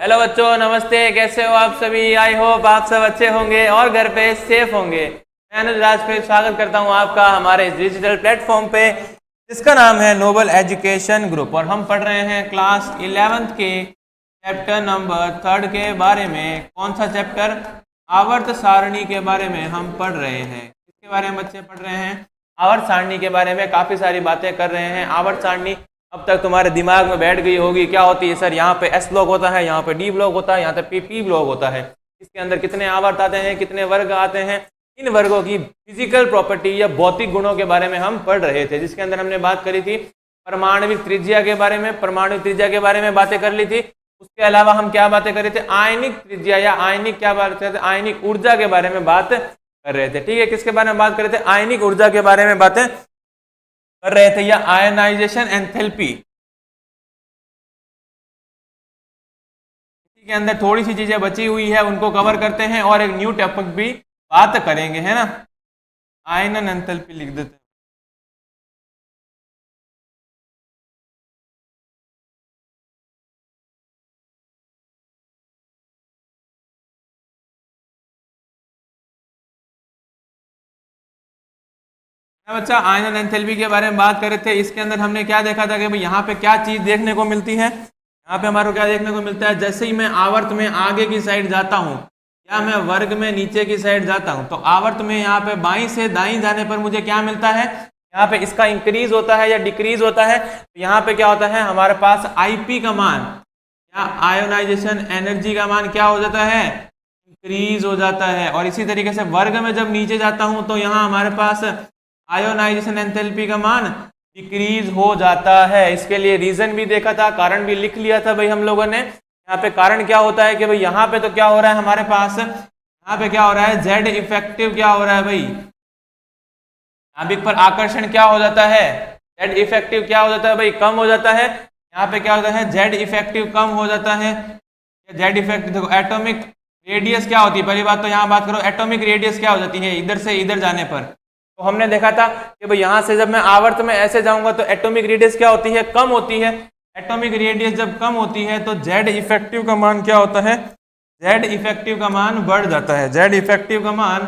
Hello बच्चों, नमस्ते। कैसे हो आप सभी? आई होप आप सब अच्छे होंगे और घर पे सेफ होंगे। मैं अनुज राजपूत स्वागत करता हूं आपका हमारे इस डिजिटल प्लेटफॉर्म पे जिसका नाम है नोबल एजुकेशन ग्रुप, और हम पढ़ रहे हैं क्लास 11th के चैप्टर नंबर 3 के बारे में। कौन सा चैप्टर? आवर्त सारणी के बारे में हम पढ़ रहे हैं। किसके बारे में बच्चे पढ़ रहे हैं? आवर्त सारणी के बारे में काफ़ी सारी बातें कर रहे हैं। आवर्त सारणी अब तक तुम्हारे दिमाग में बैठ गई होगी। क्या होती है सर? यहाँ पे एस ब्लॉक होता है, यहाँ पे डी ब्लॉक होता है, यहाँ पे पी ब्लॉक होता है। इसके अंदर कितने आवर्त आते हैं, कितने वर्ग आते हैं, इन वर्गों की फिजिकल प्रॉपर्टी या भौतिक गुणों के बारे में हम पढ़ रहे थे। जिसके अंदर हमने बात करी थी परमाणविक त्रिज्या के बारे में, परमाणु त्रिज्या के बारे में बातें कर ली थी। उसके अलावा हम क्या बातें कर रहे थे? आयनिक त्रिज्या या आयनिक क्या बात कर रहे थे? आयनिक ऊर्जा के बारे में बात कर रहे थे। ठीक है, किसके बारे में बात कर रहे थे? आयनिक ऊर्जा के बारे में बातें कर रहे थे, या आयनाइजेशन एंथैल्पी के अंदर थोड़ी सी चीजें बची हुई है, उनको कवर करते हैं और एक न्यू टॉपिक भी बात करेंगे, है ना। आयनन एंथैल्पी लिख देते हैं। बच्चा, आयनन एंथैल्पी के बारे में बात कर रहे थे। इसके अंदर हमने क्या देखा था कि भाई यहाँ पे क्या चीज देखने को मिलती है। यहाँ पे हमारे को क्या देखने को मिलता है? जैसे ही मैं आवर्त में आगे की साइड जाता हूँ या मैं वर्ग में नीचे की साइड जाता हूँ, तो आवर्त में यहाँ पे बाईं से दाईं जाने पर मुझे क्या मिलता है? यहाँ पे इसका इंक्रीज होता है या डिक्रीज होता है। तो यहाँ पे क्या होता है? हमारे पास आईपी का मान या आयोनाइजेशन एनर्जी का मान क्या हो जाता है? इंक्रीज हो जाता है। और इसी तरीके से वर्ग में जब नीचे जाता हूँ तो यहाँ हमारे पास आयोनाइजेशन एंथैल्पी का मान डिक्रीज हो जाता है। इसके लिए रीजन भी देखा था, कारण भी लिख लिया था भाई हम लोगों ने। यहाँ पे कारण क्या होता है कि भाई यहाँ पे तो क्या हो रहा है हमारे पास? यहाँ पे क्या हो रहा है? जेड इफेक्टिव क्या हो रहा है भाई? नाभिक पर आकर्षण क्या हो जाता है? जेड इफेक्टिव क्या हो जाता है भाई? कम हो जाता है। यहाँ पे क्या होता है? जेड इफेक्टिव कम हो जाता है। जेड इफेक्टिव देखो, एटॉमिक रेडियस क्या होती है? पहली बात तो यहाँ बात करो, एटॉमिक रेडियस क्या हो जाती है इधर से इधर जाने पर? तो हमने देखा था कि भाई यहाँ से जब मैं आवर्त में ऐसे जाऊंगा तो एटॉमिक रेडियस क्या होती है? कम होती है। एटॉमिक रेडियस जब कम होती है तो जेड इफेक्टिव का मान क्या होता है? जेड इफेक्टिव का मान बढ़ जाता है। जेड इफेक्टिव का मान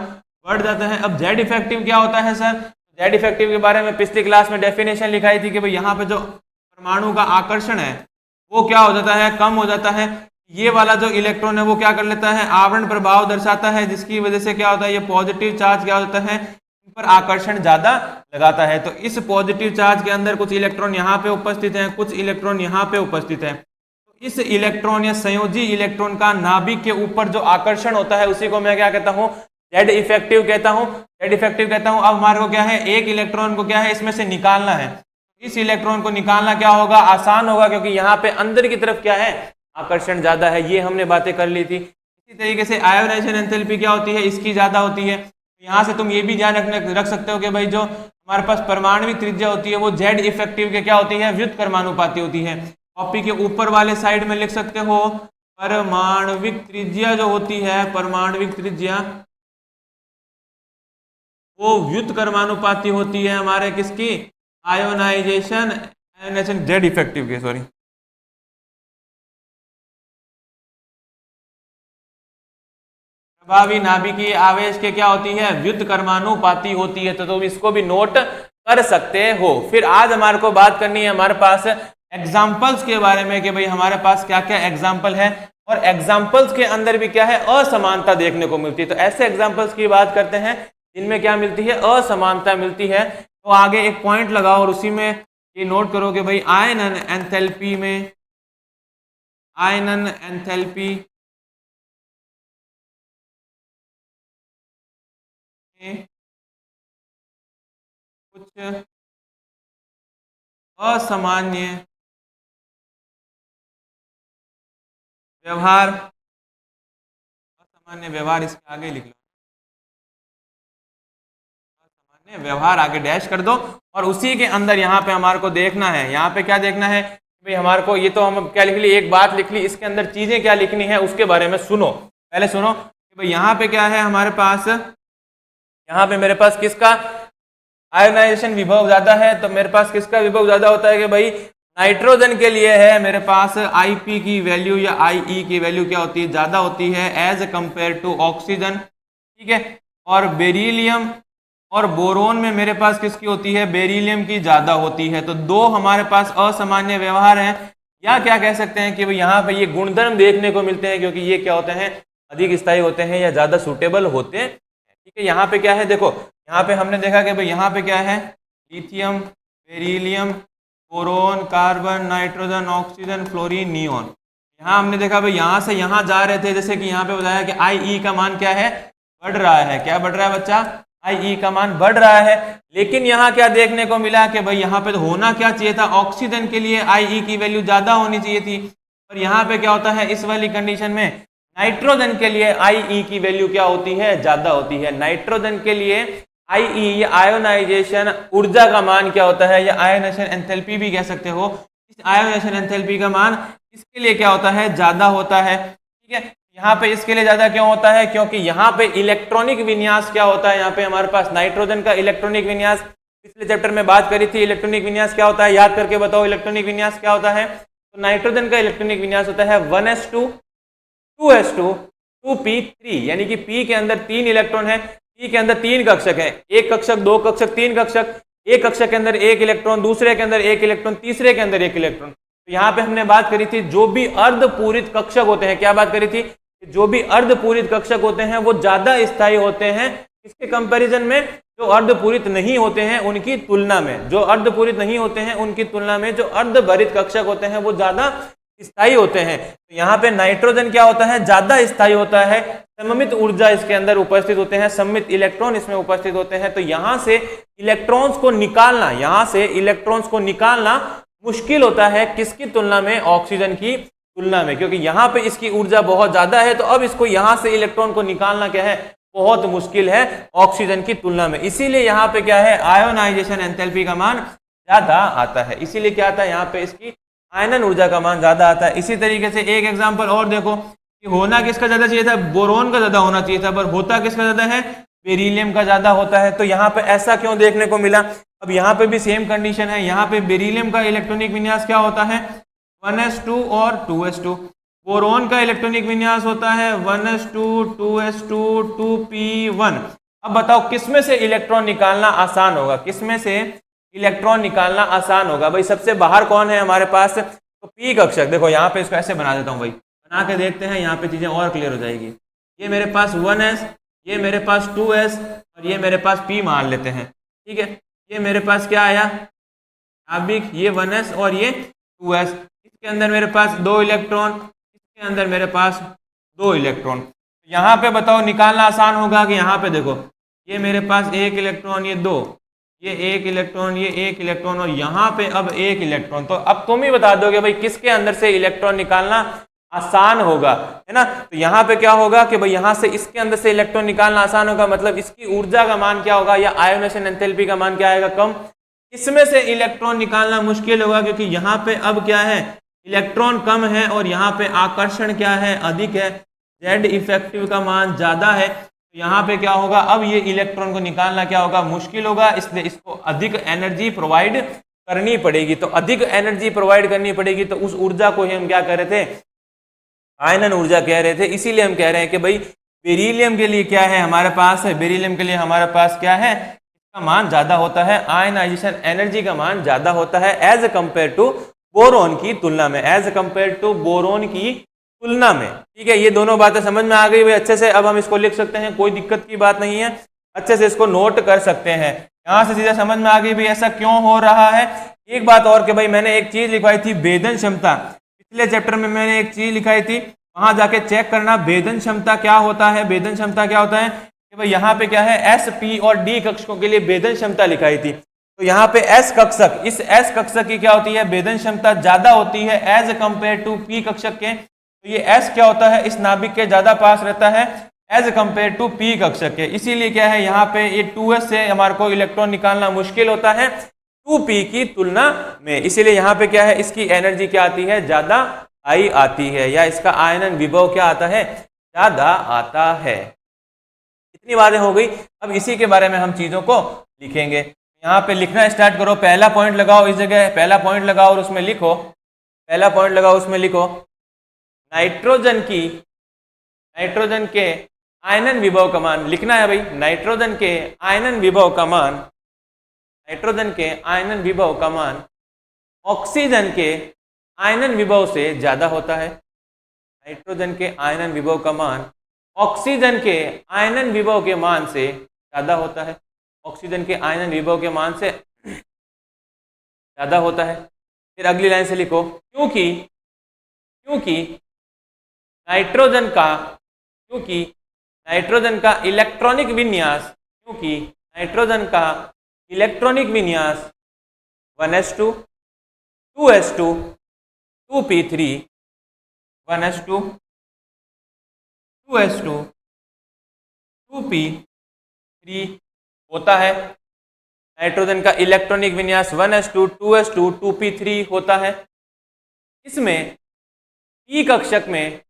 बढ़ जाता है। अब जेड इफेक्टिव क्या होता है सर? जेड इफेक्टिव के बारे में पिछली क्लास में डेफिनेशन लिखाई थी कि भाई यहाँ पे जो परमाणु का आकर्षण है वो क्या हो जाता है? कम हो जाता है। ये वाला जो इलेक्ट्रॉन है वो क्या कर लेता है? आवरण प्रभाव दर्शाता है, जिसकी वजह से क्या होता है? ये पॉजिटिव चार्ज क्या होता है? पर आकर्षण ज्यादा लगाता है। तो इस पॉजिटिव चार्ज के अंदर कुछ इलेक्ट्रॉन यहाँ पे उपस्थित हैं, कुछ इलेक्ट्रॉन यहाँ पे उपस्थित हैं। तो इस इलेक्ट्रॉन या संयोजी इलेक्ट्रॉन का नाभिक के ऊपर जो आकर्षण होता है उसी को मैं क्या कहता हूँ? जेड इफेक्टिव कहता हूँ। जेड इफेक्टिव कहता हूँ। अब हमारे को क्या है? एक इलेक्ट्रॉन को क्या है इसमें से निकालना है। इस इलेक्ट्रॉन को निकालना क्या होगा? आसान होगा, क्योंकि यहाँ पे अंदर की तरफ क्या है? आकर्षण ज्यादा है। ये हमने बातें कर ली थी। इसी तरीके से आयोनाइजेशन एंथैल्पी क्या होती है? इसकी ज्यादा होती है। यहाँ से तुम ये भी ध्यान रख सकते हो कि भाई जो हमारे पास परमाणविक त्रिज्या होती है वो जेड इफेक्टिव के क्या होती है? व्युत्क्रमानुपाती होती है। कॉपी के ऊपर वाले साइड में लिख सकते हो परमाणविक त्रिज्या जो होती है, परमाणविक त्रिज्या वो व्युत्क्रमानुपाती होती है हमारे किसकी? आयोनाइजेशन जेड इफेक्टिव के, सॉरी। प्रभावी नाभिकीय आवेश के क्या होती है? व्युत्क्रमानुपाती होती है। तो तुम इसको भी नोट कर सकते हो। फिर आज हमारे को बात करनी है हमारे पास एग्जाम्पल्स के बारे में कि भाई हमारे पास क्या क्या एग्जाम्पल है, और एग्जाम्पल्स के अंदर भी क्या है? असमानता देखने को मिलती है। तो ऐसे एग्जाम्पल्स की बात करते हैं जिनमें क्या मिलती है? असमानता मिलती है। तो आगे एक पॉइंट लगाओ और उसी में ये नोट करो कि भाई आयनन एंथैल्पी में, आयनन एंथैल्पी कुछ असामान्य व्यवहार, असामान्य व्यवहार इसके आगे लिख लो। असामान्य व्यवहार आगे डैश कर दो, और उसी के अंदर यहाँ पे हमारे को देखना है। यहाँ पे क्या देखना है भाई हमारे को? ये तो हम क्या लिख ली? एक बात लिख ली। इसके अंदर चीजें क्या लिखनी है उसके बारे में सुनो। पहले सुनो कि भाई यहाँ पे क्या है हमारे पास? यहाँ पे मेरे पास किसका आयोनाइजेशन विभव ज्यादा है? तो मेरे पास किसका विभव ज्यादा होता है कि भाई नाइट्रोजन के लिए है मेरे पास Ip की वैल्यू या IE की वैल्यू क्या होती है, ज्यादा होती है एज कंपेयर टू ऑक्सीजन, ठीक है। और बेरिलियम और बोरोन में मेरे पास किसकी होती है, बेरिलियम की ज्यादा होती है। तो दो हमारे पास असामान्य व्यवहार हैं, या क्या कह सकते हैं कि भाई यहाँ पे ये गुणधर्म देखने को मिलते हैं, क्योंकि ये क्या होते हैं, अधिक स्थायी होते हैं या ज्यादा सुटेबल होते हैं, ठीक है। यहाँ पे क्या है, देखो यहाँ पे हमने देखा कि भाई यहाँ पे क्या है, lithium, beryllium, boron, carbon, nitrogen, oxygen, fluorine, neon. यहाँ हमने देखा भाई यहाँ से यहाँ जा रहे थे, जैसे कि यहाँ पे बताया कि IE का मान क्या है, बढ़ रहा है। क्या बढ़ रहा है बच्चा, IE का मान बढ़ रहा है। लेकिन यहाँ क्या देखने को मिला कि भाई यहाँ पे तो होना क्या चाहिए था, ऑक्सीजन के लिए IE की वैल्यू ज्यादा होनी चाहिए थी, और यहाँ पे क्या होता है, इस वाली कंडीशन में नाइट्रोजन के लिए IE की वैल्यू क्या होती है, ज्यादा होती है। नाइट्रोजन के लिए IE या आयोनाइजेशन ऊर्जा का मान क्या होता है, या आयोनाइजेशन एंथैल्पी भी कह सकते हो, इस आयोनाइजेशन एंथैल्पी का मान इसके लिए क्या होता है, ज्यादा होता है, ठीक है। यहाँ पे इसके लिए ज्यादा क्यों होता है, क्योंकि यहाँ पे इलेक्ट्रॉनिक विन्यास क्या होता है, यहाँ पे हमारे पास नाइट्रोजन का इलेक्ट्रॉनिक विन्यास, पिछले चैप्टर में बात करी थी, इलेक्ट्रॉनिक विन्यास क्या होता है, याद करके बताओ इलेक्ट्रॉनिक विन्यास क्या होता है। तो नाइट्रोजन का इलेक्ट्रॉनिक विन्यास होता है 1s2 2s2 2p3, यानी कि p के अंदर 3 इलेक्ट्रॉन है, p के अंदर 3 कक्षक है, एक कक्षक, दो कक्षक, 3 कक्षक, एक कक्षक के अंदर एक इलेक्ट्रॉन, दूसरे के अंदर एक इलेक्ट्रॉन, तीसरे के अंदर एक इलेक्ट्रॉन। तो यहाँ पे हमने बात करी थी जो भी अर्धपूरित कक्षक होते हैं, क्या बात करी थी, जो भी अर्धपूरित कक्षक होते हैं वो ज्यादा स्थायी होते हैं इसके कंपैरिजन में, जो अर्धपूरित नहीं होते हैं उनकी तुलना में, जो अर्धपूरित नहीं होते हैं उनकी तुलना में जो अर्धभरित कक्षक होते हैं वो ज्यादा स्थायी होते हैं। तो यहाँ पे नाइट्रोजन क्या होता है, ज्यादा स्थायी होता है, सममित ऊर्जा इसके अंदर उपस्थित होते हैं, सममित इलेक्ट्रॉन इसमें उपस्थित होते हैं। तो यहाँ से इलेक्ट्रॉन्स को निकालना, यहाँ से इलेक्ट्रॉन्स को निकालना मुश्किल होता है, किसकी तुलना में, ऑक्सीजन की तुलना में, क्योंकि यहाँ पे इसकी ऊर्जा बहुत ज्यादा है। तो अब इसको यहाँ से इलेक्ट्रॉन को निकालना क्या है, बहुत मुश्किल है ऑक्सीजन की तुलना में। इसीलिए यहाँ पे क्या है, आयोनाइजेशन एंथैल्पी का मान ज्यादा आता है, इसीलिए क्या आता है, यहाँ पे इसकी आयनन ऊर्जा का मान ज्यादा आता है। इसी तरीके से एक एग्जांपल और देखो कि होना किसका ज्यादा चाहिए था, बोरोन का ज्यादा होना चाहिए था, पर होता किसका ज्यादा है, बेरिलियम का ज्यादा होता है। तो यहाँ पे ऐसा क्यों देखने को मिला। अब यहाँ पे भी सेम कंडीशन है, यहाँ पे बेरिलियम का इलेक्ट्रॉनिक विन्यास क्या होता है, 1s2 और 2s2। बोरोन का इलेक्ट्रॉनिक विन्यास होता है 1s2 2s2 2p1। अब बताओ किसमें से इलेक्ट्रॉन निकालना आसान होगा, किसमें से इलेक्ट्रॉन निकालना आसान होगा। भाई सबसे बाहर कौन है हमारे पास, तो p कक्षक। देखो यहाँ पे इसको ऐसे बना देता हूँ भाई, बना के देखते हैं, यहाँ पे चीजें और क्लियर हो जाएगी। ये मेरे पास 1s, ये मेरे पास 2s और ये मेरे पास p मान लेते हैं, ठीक है। ये मेरे पास क्या आया, नाभिक, ये 1s और ये 2s, इसके अंदर मेरे पास 2 इलेक्ट्रॉन, इसके अंदर मेरे पास 2 इलेक्ट्रॉन। यहाँ पे बताओ निकालना आसान होगा कि यहाँ पे देखो ये मेरे पास 1 इलेक्ट्रॉन, ये 2, ये 1 इलेक्ट्रॉन, ये 1 इलेक्ट्रॉन और यहाँ पे अब 1 इलेक्ट्रॉन। तो अब तुम ही बता दोगे भाई किसके अंदर से इलेक्ट्रॉन निकालना आसान होगा, है ना। तो यहाँ पे क्या होगा कि भाई यहाँ से इसके अंदर से इलेक्ट्रॉन निकालना आसान होगा, मतलब इसकी ऊर्जा का मान क्या होगा, या आयोनाइजेशन एंथैल्पी का मान क्या आएगा, कम। इसमें से इलेक्ट्रॉन निकालना मुश्किल होगा, क्योंकि यहाँ पे अब क्या है, इलेक्ट्रॉन कम है और यहाँ पे आकर्षण क्या है, अधिक है, जेड इफेक्टिव का मान ज्यादा है। तो यहाँ पे क्या होगा, अब ये इलेक्ट्रॉन को निकालना क्या होगा, मुश्किल होगा, इसलिए इसको अधिक एनर्जी प्रोवाइड करनी पड़ेगी। तो अधिक एनर्जी प्रोवाइड करनी पड़ेगी, तो उस ऊर्जा को ही हम क्या कह रहे थे, आयनन ऊर्जा कह रहे थे। इसीलिए हम कह रहे हैं कि भाई बेरिलियम के लिए क्या है हमारे पास, बेरिलियम के लिए हमारे पास क्या है, इसका मान ज्यादा होता है, आयनाइजेशन एनर्जी का मान ज्यादा होता है एज कंपेयर टू बोरोन की तुलना में, एज कंपेयर टू बोरोन की तुलना में, ठीक है। ये दोनों बातें समझ में आ गई भाई अच्छे से। अब हम इसको लिख सकते हैं, कोई दिक्कत की बात नहीं है, अच्छे से इसको नोट कर सकते हैं। यहाँ से सीधा समझ में आ गई भाई ऐसा क्यों हो रहा है। एक बात और कि भाई मैंने एक चीज लिखवाई थी, भेदन क्षमता, पिछले चैप्टर में मैंने एक चीज लिखाई थी, वहां जाके चेक करना भेदन क्षमता क्या होता है। भेदन क्षमता क्या होता है कि भाई यहाँ पे क्या है, एस, पी और डी कक्षकों के लिए भेदन क्षमता लिखाई थी। तो यहाँ पे एस कक्षक, इस एस कक्षक की क्या होती है, भेदन क्षमता ज्यादा होती है एज कंपेयर टू पी कक्षक के। तो ये एस क्या होता है, इस नाभिक के ज्यादा पास रहता है एज कंपेयर टू पी कक्षक के। इसीलिए क्या है, यहाँ पे ये 2s से हमारे को इलेक्ट्रॉन निकालना मुश्किल होता है 2p की तुलना में। इसीलिए यहाँ पे क्या है, इसकी एनर्जी क्या आती है, ज्यादा आई आती है, या इसका आयनन विभव क्या आता है, ज्यादा आता है। इतनी बातें हो गई। अब इसी के बारे में हम चीजों को लिखेंगे। यहाँ पे लिखना स्टार्ट करो, पहला पॉइंट लगाओ, इस जगह पहला पॉइंट लगाओ और उसमें लिखो, पहला पॉइंट लगाओ उसमें लिखो नाइट्रोजन के आयनन विभव का मान लिखना है भाई। नाइट्रोजन के आयनन विभव का मान, नाइट्रोजन के आयनन विभव का मान ऑक्सीजन के आयनन विभव से ज्यादा होता है। नाइट्रोजन के आयनन विभव का मान ऑक्सीजन के आयनन विभव के मान से ज्यादा होता है, ऑक्सीजन के आयनन विभव के मान से ज्यादा होता है। फिर अगली लाइन से लिखो क्योंकि नाइट्रोजन का इलेक्ट्रॉनिक विन्यास, क्योंकि नाइट्रोजन का इलेक्ट्रॉनिक विन्यास 1s2 2s2 2p3 1s2 2s2 2p3 होता है। नाइट्रोजन का इलेक्ट्रॉनिक विन्यास 1s2 2s2 2p3 होता है। इसमें p कक्षक में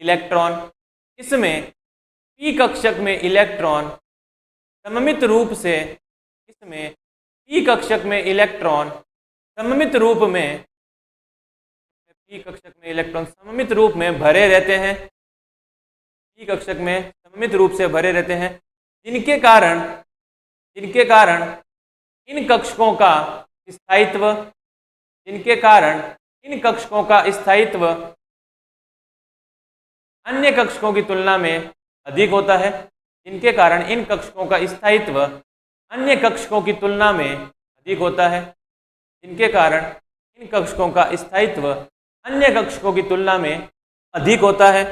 इलेक्ट्रॉन, इसमें p कक्षक में इलेक्ट्रॉन सममित रूप से, इसमें p कक्षक में इलेक्ट्रॉन सममित रूप में, p कक्षक में इलेक्ट्रॉन सममित रूप में भरे रहते हैं, p कक्षक में सममित रूप से भरे रहते हैं, जिनके कारण इन कक्षकों का स्थायित्व, जिनके कारण इन कक्षकों का स्थायित्व अन्य कक्षकों की तुलना में अधिक होता है, जिनके कारण इन कक्षकों का स्थायित्व अन्य कक्षकों की तुलना में अधिक होता है, जिनके कारण इन कक्षकों का स्थायित्व अन्य कक्षकों की तुलना में अधिक होता है,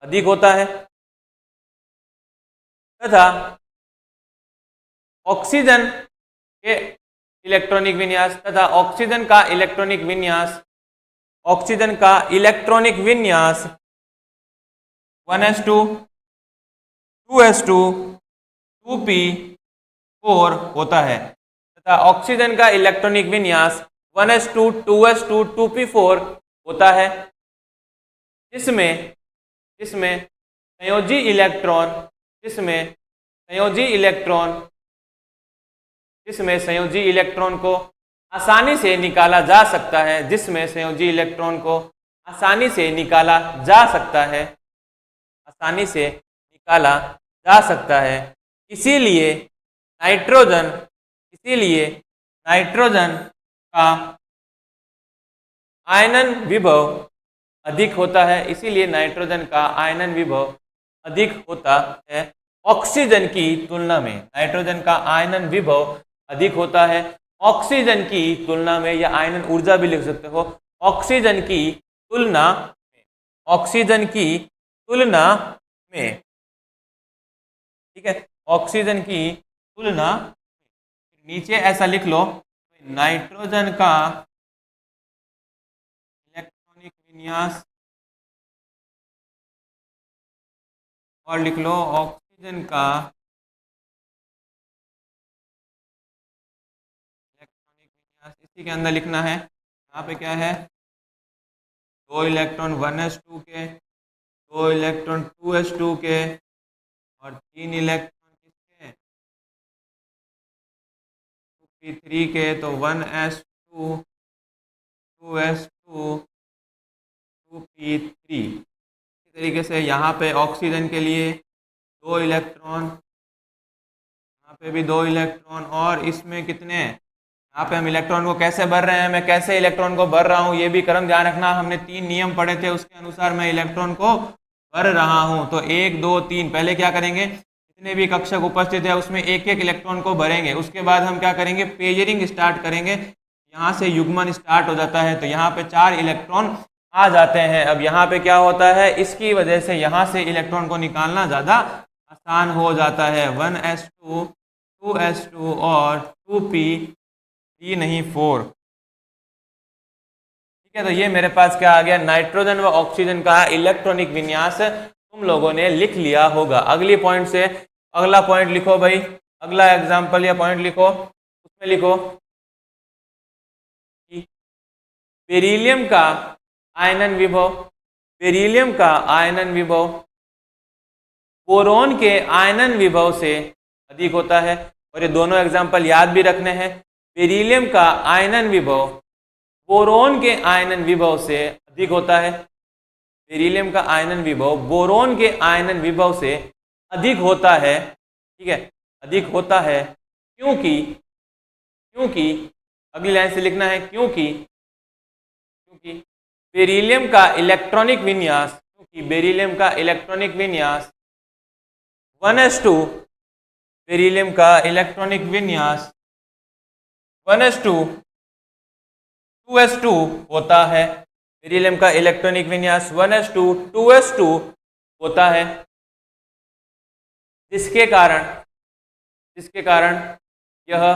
अधिक होता है। तथा ऑक्सीजन के इलेक्ट्रॉनिक विन्यास, तथा ऑक्सीजन का इलेक्ट्रॉनिक विन्यास, ऑक्सीजन का इलेक्ट्रॉनिक विन्यास 1s2 2s2 2p4 होता है, तथा ऑक्सीजन का इलेक्ट्रॉनिक विन्यास 1s2 2s2 2p4 होता है, जिसमें संयोजी इलेक्ट्रॉन, जिसमें संयोजी इलेक्ट्रॉन को आसानी से निकाला जा सकता है, जिसमें संयोजी इलेक्ट्रॉन को आसानी से निकाला जा सकता है, आसानी से निकाला जा सकता है। इसीलिए नाइट्रोजन का आयनन विभव अधिक होता है, इसीलिए नाइट्रोजन का आयनन विभव अधिक होता है ऑक्सीजन की तुलना में। नाइट्रोजन का आयनन विभव अधिक होता है ऑक्सीजन की तुलना में, या आयनन ऊर्जा भी लिख सकते हो, ऑक्सीजन की तुलना में, ऑक्सीजन की तुलना में, ठीक है, ऑक्सीजन की तुलना। नीचे ऐसा लिख लो, नाइट्रोजन का इलेक्ट्रॉनिक विन्यास, और लिख लो ऑक्सीजन का इलेक्ट्रॉनिक विन्यास। इसी के अंदर लिखना है, यहाँ पे क्या है, 2 इलेक्ट्रॉन 1s2 के, 2 इलेक्ट्रॉन 2s2 के, और 3 इलेक्ट्रॉन किसके, 2p3 के, तो 1s2 2s2 2p3। इसी तरीके से यहाँ पे ऑक्सीजन के लिए 2 इलेक्ट्रॉन, यहाँ पे भी 2 इलेक्ट्रॉन, और इसमें कितने, यहाँ पे हम इलेक्ट्रॉन को कैसे भर रहे हैं, मैं कैसे इलेक्ट्रॉन को भर रहा हूँ ये भी क्रम ध्यान रखना। हमने 3 नियम पढ़े थे, उसके अनुसार मैं इलेक्ट्रॉन को भर रहा हूँ। तो 1 2 3 पहले क्या करेंगे, जितने भी कक्षक उपस्थित है उसमें एक एक इलेक्ट्रॉन को भरेंगे। उसके बाद हम क्या करेंगे, पेयरिंग स्टार्ट करेंगे, यहाँ से युग्मन स्टार्ट हो जाता है, तो यहाँ पे 4 इलेक्ट्रॉन आ जाते हैं। अब यहाँ पे क्या होता है, इसकी वजह से यहाँ से इलेक्ट्रॉन को निकालना ज़्यादा आसान हो जाता है। 1s2 2s2 और 2p3 नहीं 4, ठीक है। तो ये मेरे पास क्या आ गया, नाइट्रोजन व ऑक्सीजन का इलेक्ट्रॉनिक विन्यास तुम लोगों ने लिख लिया होगा। अगली पॉइंट से अगला पॉइंट लिखो भाई, अगला एग्जाम्पल या पॉइंट लिखो, उसमें लिखो बेरिलियम का आयनन विभव, बेरिलियम का आयनन विभव बोरोन के आयनन विभव से अधिक होता है। और ये दोनों एग्जाम्पल याद भी रखने हैं। बेरिलियम का आयनन विभव बोरोन के आयनन विभव से अधिक होता है। बेरिलियम का आयनन विभव बोरोन के आयनन विभव से अधिक होता है, ठीक है, अधिक होता है क्योंकि अगली लाइन से लिखना है क्योंकि बेरिलियम का इलेक्ट्रॉनिक विन्यास 1s2 बेरिलियम का इलेक्ट्रॉनिक विन्यास 1s2 2s2 होता है। बेरिलियम का इलेक्ट्रॉनिक विन्यास 1s2 2s2 होता है, जिसके कारण यह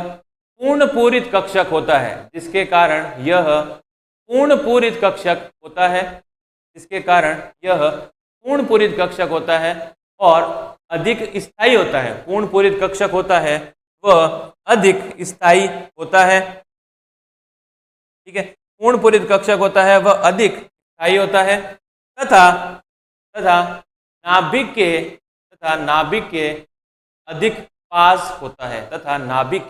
पूर्ण पूरित कक्षक होता है। जिसके कारण यह पूर्ण पूरित कक्षक होता है और अधिक स्थायी होता है। पूर्ण पूरित कक्षक होता है वह अधिक स्थायी होता है, ठीक है। पूर्ण पूरित कक्षक होता है वह अधिक स्थायी होता है तथा नाभिक के अधिक पास होता है नाभिक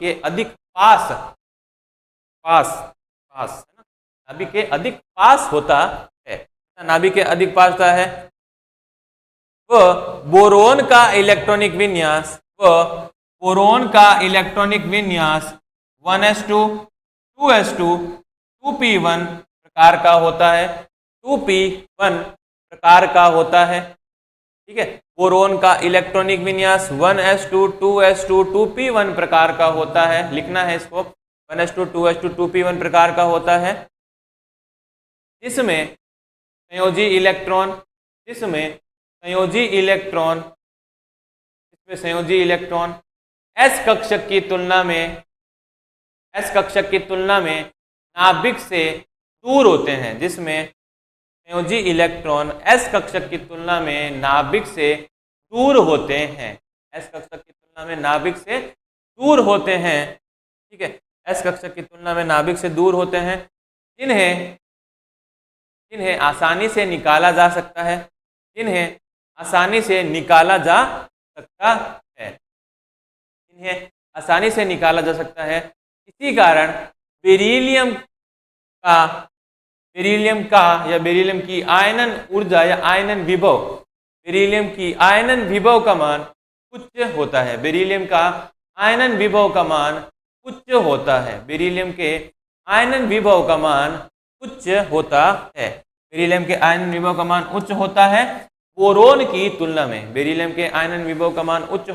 के अधिक पास होता है। वह बोरोन का इलेक्ट्रॉनिक विन्यास 1s2 2s2 2p1 प्रकार का होता है, 2p1 प्रकार का होता है, ठीक है। बोरोन का इलेक्ट्रॉनिक विन्यास 1s2 2s2 2p1 प्रकार का होता है, लिखना है इसको 1s2 2s2 2p1 प्रकार का होता है, जिसमें संयोजी इलेक्ट्रॉन s कक्षक की तुलना में नाभिक से दूर होते हैं। जिसमें संयोजी इलेक्ट्रॉन s कक्षक की तुलना में नाभिक से दूर होते हैं, ठीक है। s कक्षक की तुलना में नाभिक से दूर होते हैं, जिन्हें आसानी से निकाला जा सकता है। इसी कारण बेरिलियम की आयनन ऊर्जा या आयनन विभव का मान उच्च होता है। बेरिलियम का आयनन विभव का मान उच्च होता है। बोरोन की तुलना में बेरिलियम के आयनन विभव का मान उच्च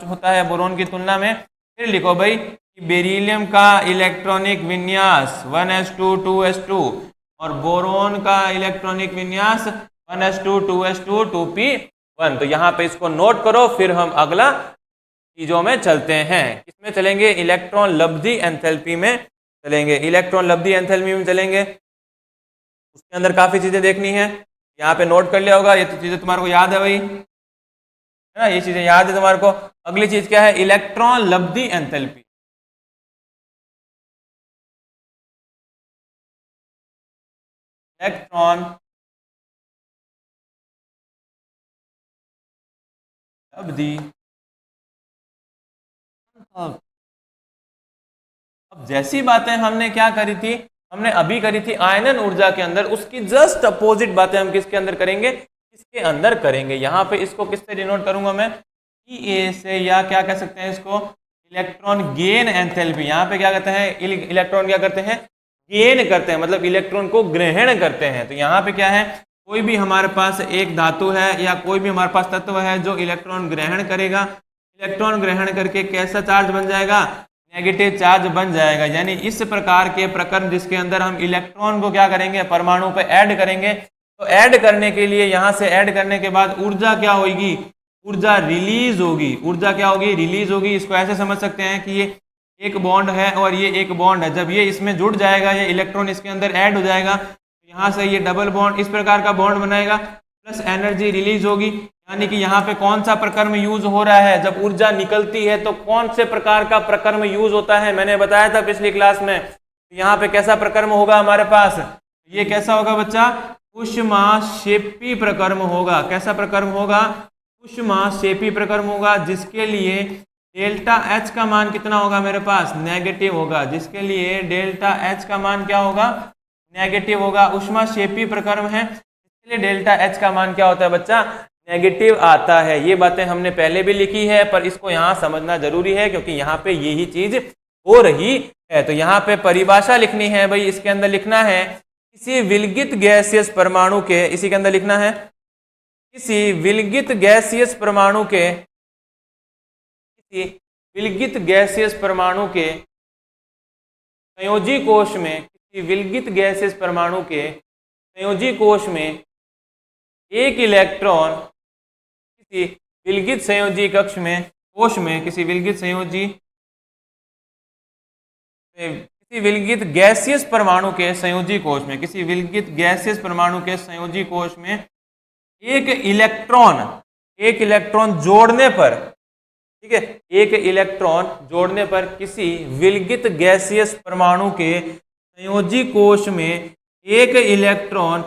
होता है बोरोन की तुलना में। फिर लिखो भाई कि बेरिलियम का इलेक्ट्रॉनिक विन्यास 1s2 2s2 और बोरोन का इलेक्ट्रॉनिक विन्यास 1s2 2s2 2p1। तो यहाँ पे इसको नोट करो, फिर हम अगला चीजों में चलते हैं। किसमें चलेंगे? इलेक्ट्रॉन लब्धि एंथैल्पी में चलेंगे। उसके अंदर काफी चीजें देखनी है, यहाँ पे नोट कर लिया होगा। ये तो चीजें तुम्हारे को याद है भाई, है ना, ये चीजें याद है तुम्हारे को। अगली चीज क्या है? इलेक्ट्रॉन लब्धि एंथैल्पी। इलेक्ट्रॉन लब्धि। अब जैसी बातें हमने क्या करी थी, हमने अभी करी थी आयनन ऊर्जा के अंदर, उसकी जस्ट अपोजिट बातें हम किसके अंदर करेंगे? इसके अंदर करेंगे। यहाँ पे इसको किससे डिनोट करूंगा मैं? E से, या क्या कह सकते हैं इसको? Electron gain enthalpy. यहाँ पे क्या कहते हैं? इलेक्ट्रॉन क्या करते हैं? गेन करते हैं, मतलब इलेक्ट्रॉन को ग्रहण करते हैं। तो यहाँ पे क्या है? कोई भी हमारे पास एक धातु है या कोई भी हमारे पास तत्व है जो इलेक्ट्रॉन ग्रहण करेगा, इलेक्ट्रॉन ग्रहण करके कैसा चार्ज बन जाएगा? नेगेटिव चार्ज बन जाएगा। यानी इस प्रकार के प्रकरण जिसके अंदर हम इलेक्ट्रॉन को क्या करेंगे? परमाणु पे ऐड करेंगे। तो ऐड करने के लिए यहाँ से ऐड करने के बाद ऊर्जा क्या होगी? ऊर्जा रिलीज होगी। ऊर्जा क्या होगी? रिलीज होगी। इसको ऐसे समझ सकते हैं कि ये एक बॉन्ड है और ये एक बॉन्ड है। जब ये इसमें जुड़ जाएगा, ये इलेक्ट्रॉन इसके अंदर ऐड हो जाएगा, तो यहाँ से ये डबल बॉन्ड इस प्रकार का बॉन्ड बनाएगा, प्लस एनर्जी रिलीज होगी। यानी कि यहाँ पे कौन सा प्रक्रम यूज हो रहा है? जब ऊर्जा निकलती है तो कौन से प्रकार का प्रक्रम यूज होता है? मैंने बताया था पिछली क्लास में। यहाँ पे कैसा प्रक्रम होगा हमारे पास? ये कैसा होगा बच्चा? ऊष्माक्षेपी प्रक्रम होगा। कैसा प्रक्रम होगा? ऊष्माक्षेपी प्रक्रम होगा, जिसके लिए डेल्टा एच का मान कितना होगा मेरे पास, नेगेटिव होगा, जिसके लिए डेल्टा एच का मान क्या होगा, नेगेटिव होगा। ऊष्माक्षेपी प्रक्रम है, इसलिए डेल्टा एच का मान क्या होता है बच्चा, नेगेटिव आता है। ये बातें हमने पहले भी लिखी है, पर इसको यहाँ समझना जरूरी है क्योंकि यहाँ पे यही चीज हो रही है। तो यहाँ पे परिभाषा लिखनी है भाई, इसके अंदर लिखना है किसी विलगित गैसियस परमाणु के, इसी के अंदर लिखना है किसी विलगित गैसियस परमाणु के, किसी विलगित गैसियस परमाणु के संयोजी कोश में, किसी विलगित गैसियस परमाणु के संयोजी कोश में एक इलेक्ट्रॉन, किसी विलगित संयोजी कक्ष में, कोश में, किसी विलगित संयोजी, किसी विलगित गैसियस परमाणु के संयोजी कोश में, किसी विलगित गैसियस परमाणु के संयोजी कोश में एक इलेक्ट्रॉन जोड़ने पर, ठीक है, एक इलेक्ट्रॉन जोड़ने पर किसी विलगित गैसियस परमाणु के संयोजी कोश में एक इलेक्ट्रॉन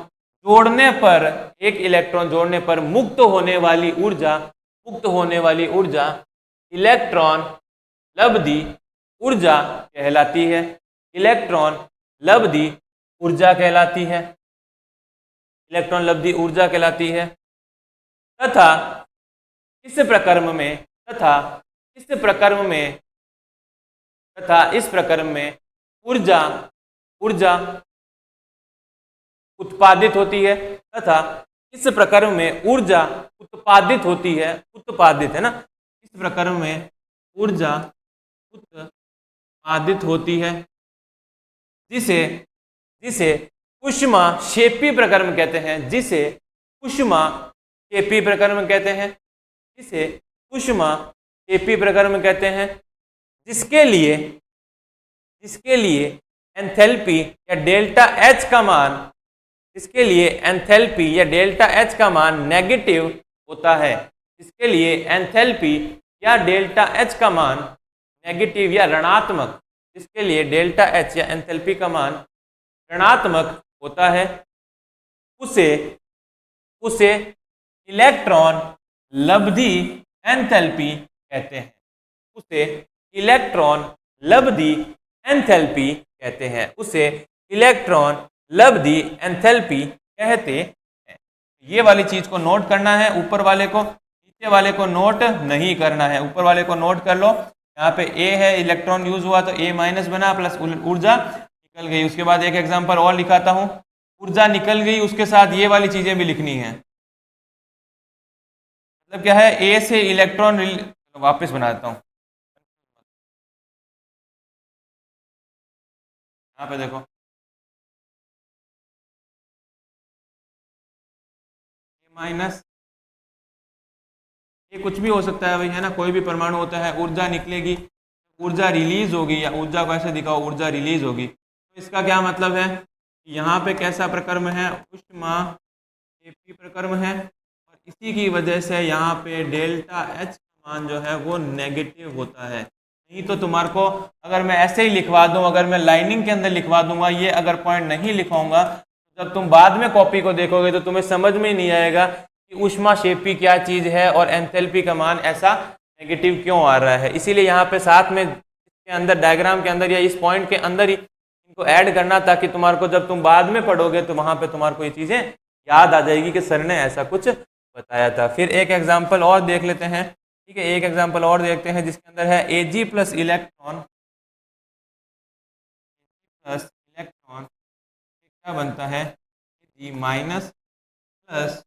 जोड़ने पर मुक्त होने वाली ऊर्जा इलेक्ट्रॉन लब्धि ऊर्जा कहलाती है। इलेक्ट्रॉन लब्धि ऊर्जा कहलाती है, इलेक्ट्रॉन लब्धि ऊर्जा कहलाती है। तथा इस प्रक्रम में ऊर्जा उत्पादित होती है, तथा इस प्रक्रम में ऊर्जा उत्पादित होती है, उत्पादित है ना, इस प्रक्रम में ऊर्जा उत्पादित होती है, जिसे ऊष्माक्षेपी प्रक्रम कहते हैं, जिसे ऊष्माक्षेपी प्रक्रम कहते हैं, जिसे ऊष्माक्षेपी प्रक्रम कहते हैं, जिसके लिए एंथैल्पी या डेल्टा एच का मान, जिसके लिए एंथैल्पी या डेल्टा एच का मान नेगेटिव होता है, जिसके लिए एंथैल्पी या डेल्टा एच का मान नेगेटिव या ऋणात्मक, जिसके लिए डेल्टा एच या एंथैल्पी का मान ऋणात्मक होता है, उसे इलेक्ट्रॉन लब्धि एंथैल्पी कहते हैं, उसे इलेक्ट्रॉन लब्धि एंथैल्पी कहते हैं, उसे इलेक्ट्रॉन लब्धि एंथैल्पी कहते हैं। ये वाली चीज को नोट करना है, ऊपर वाले को, नीचे वाले को नोट नहीं करना है। ऊपर वाले को नोट कर लो, यहाँ पे ए है, इलेक्ट्रॉन यूज हुआ तो ए माइनस बना, प्लस ऊर्जा निकल गई। उसके बाद एक एग्जांपल और लिखाता हूँ, ऊर्जा निकल गई, उसके साथ ये वाली चीजें भी लिखनी है। मतलब क्या है, ए से इलेक्ट्रॉन वापस बना देता हूँ, यहाँ पे देखो माइनस, ये कुछ भी हो सकता है भाई, है ना, कोई भी परमाणु होता है। ऊर्जा निकलेगी, ऊर्जा रिलीज होगी, या ऊर्जा को ऐसे दिखाओ, ऊर्जा रिलीज होगी। तो इसका क्या मतलब है, यहाँ पे कैसा प्रक्रम है, ऊष्माक्षेपी प्रक्रम है, और इसी की वजह से यहाँ पे डेल्टा एच का मान जो है वो नेगेटिव होता है। नहीं तो तुम्हारे को अगर मैं ऐसे ही लिखवा दूँ, अगर मैं लाइनिंग के अंदर लिखवा दूंगा, ये अगर पॉइंट नहीं लिखाऊंगा, तो जब तुम बाद में कॉपी को देखोगे तो तुम्हें समझ में ही नहीं आएगा कि ऊष्माक्षेपी क्या चीज़ है और एंथैल्पी का मान ऐसा नेगेटिव क्यों आ रहा है। इसीलिए यहाँ पे साथ में इसके अंदर डायग्राम के अंदर या इस पॉइंट के अंदर ही इनको ऐड करना, ताकि तुम्हारे को जब तुम बाद में पढ़ोगे तो वहाँ पे तुम्हारे को ये चीज़ें याद आ जाएगी कि सर ने ऐसा कुछ बताया था। फिर एक एग्जाम्पल और देख लेते हैं, ठीक है, एक एग्जाम्पल और देखते हैं जिसके अंदर है Ag प्लस इलेक्ट्रॉन क्या बनता है, Ag माइनस प्लस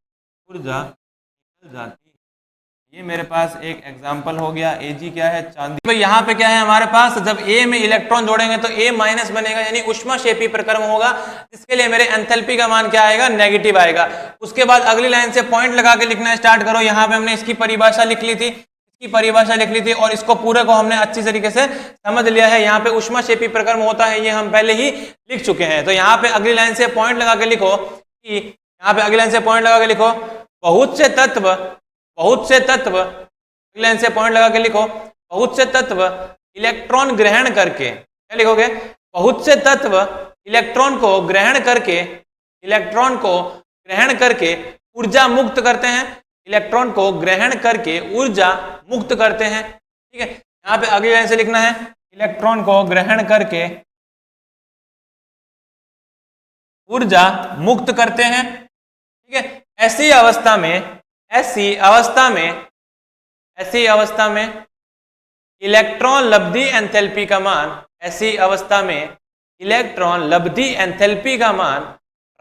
ऊर्जा निकल जाती है। ये मेरे पास एक एग्जाम्पल हो गया। Ag क्या है, चांदी। तो यहाँ पे क्या है हमारे पास, जब A में इलेक्ट्रॉन जोड़ेंगे तो A माइनस बनेगा, यानी ऊष्माक्षेपी प्रक्रम होगा, जिसके लिए मेरे एंथैल्पी का मान क्या आएगा, नेगेटिव आएगा। उसके बाद अगली लाइन से पॉइंट लगा के लिखना स्टार्ट करो। यहाँ पे हमने इसकी परिभाषा लिख ली थी, और इसको पूरे को हमने अच्छी तरीके से समझ लिया है। यहाँ पे ऊष्माक्षेपी प्रक्रम होता है, ये हम पहले ही लिख चुके हैं। तो यहाँ पे अगली लाइन से पॉइंट लगा के लिखो कि, यहाँ पे अगली लाइन से पॉइंट लगा के लिखो, बहुत से तत्व, अगली लाइन से पॉइंट लगा के लिखो, बहुत से तत्व इलेक्ट्रॉन ग्रहण करके, क्या लिखोगे, बहुत से तत्व इलेक्ट्रॉन को ग्रहण करके ऊर्जा मुक्त करते हैं। इलेक्ट्रॉन को ग्रहण करके ऊर्जा मुक्त करते हैं। ठीक है, यहाँ पे अगली लाइन से लिखना है, इलेक्ट्रॉन को ग्रहण करके ऊर्जा मुक्त करते हैं। ठीक है, ऐसी अवस्था में इलेक्ट्रॉन लब्धि एंथैल्पी का मान, ऐसी अवस्था में इलेक्ट्रॉन लब्धि एंथैल्पी का मान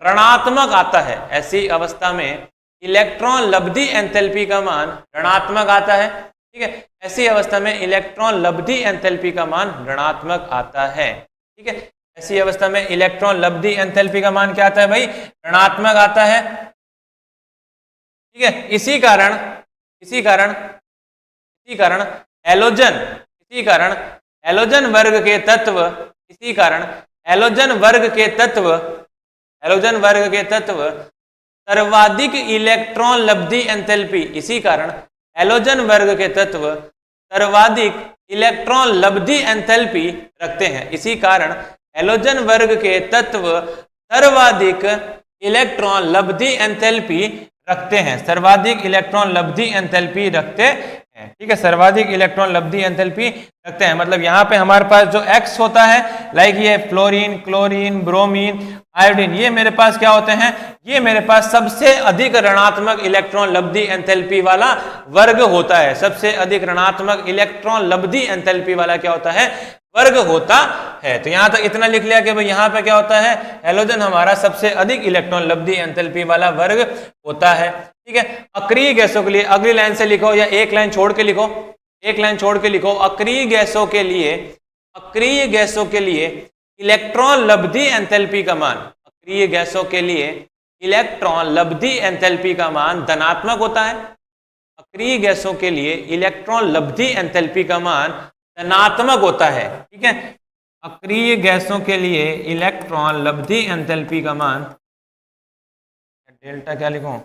ऋणात्मक आता है। ऐसी अवस्था में इलेक्ट्रॉन लब्धि एंथैल्पी का मान ऋणात्मक आता है। ठीक है, ऐसी अवस्था में इलेक्ट्रॉन लब्धि एंथैल्पी का मान ऋणात्मक आता है। ठीक है, ऐसी अवस्था में इलेक्ट्रॉन लब्धि एंथैल्पी का मान क्या आता है भाई, ऋणात्मक आता है। ठीक है, इसी कारण हैलोजन वर्ग के तत्व सर्वाधिक इलेक्ट्रॉन लब्धि एंथैल्पी, इसी कारण हैलोजन वर्ग के तत्व सर्वाधिक इलेक्ट्रॉन लब्धि एंथैल्पी रखते हैं। इसी कारण हैलोजन वर्ग के तत्व सर्वाधिक इलेक्ट्रॉन लब्धि एंथैल्पी रखते हैं, सर्वाधिक इलेक्ट्रॉन लब्धि एंथैल्पी रखते हैं। ठीक है, सर्वाधिक इलेक्ट्रॉन लब्धि एंथैल्पी रखते हैं, मतलब यहाँ पे हमारे पास जो X होता है, लाइक ये फ्लोरीन, क्लोरीन, ब्रोमीन, आयोडीन, ये मेरे पास क्या होते हैं, ये मेरे पास सबसे अधिक ऋणात्मक इलेक्ट्रॉन लब्धि एंथैल्पी वाला वर्ग होता है। सबसे अधिक ऋणात्मक इलेक्ट्रॉन लब्धि एंथैल्पी वाला क्या होता है, वर्ग होता है। तो यहां तक इतना लिख लिया कि भाई यहाँ पे क्या होता है, हैलोजन हमारा सबसे अधिक इलेक्ट्रॉन लब्धि एंथैल्पी वाला वर्ग होता है। ठीक है, अक्रिय गैसों के लिए अगली लाइन से लिखो या एक लाइन छोड़ के लिखो, अक्रिय गैसों के लिए इलेक्ट्रॉन लब्धि एंथैल्पी का मान, अक्रिय गैसों के लिए इलेक्ट्रॉन लब्धि एंथैल्पी का मान धनात्मक होता है। अक्रिय गैसों के लिए इलेक्ट्रॉन लब्धि एंथैल्पी का मान धनात्मक होता है। ठीक है, अक्रिय गैसों के लिए इलेक्ट्रॉन लब्धि एंथैल्पी का मान, डेल्टा क्या लिखूं,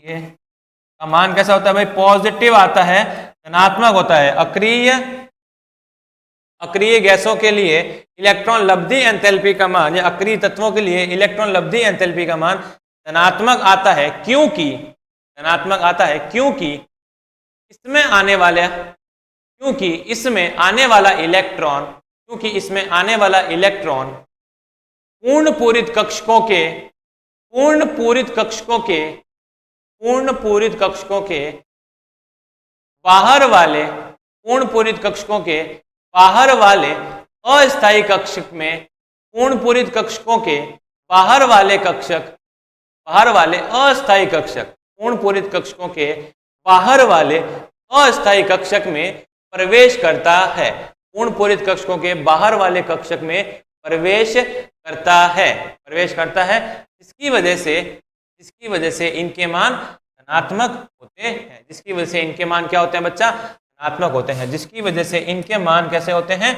ये का मान कैसा होता है भाई, पॉजिटिव आता है, धनात्मक होता है। अक्रिय गैसों के लिए इलेक्ट्रॉन लब्धि एंथैल्पी का मान, या अक्रिय तत्वों के लिए इलेक्ट्रॉन लब्धि एंथैल्पी का मान धनात्मक आता है, क्योंकि इसमें आने वाला इलेक्ट्रॉन पूर्ण पूरित कक्षकों के बाहर वाले अस्थायी कक्षक में, पूर्ण पूरित कक्षकों के बाहर वाले अस्थायी कक्षक में प्रवेश करता है। पूर्ण पूरित कक्षकों के बाहर वाले कक्षक में प्रवेश करता है, जिसकी वजह से इनके मान धनात्मक होते हैं। जिसकी वजह से इनके मान क्या होते हैं बच्चा, धनात्मक होते हैं। जिसकी वजह से इनके मान कैसे होते हैं,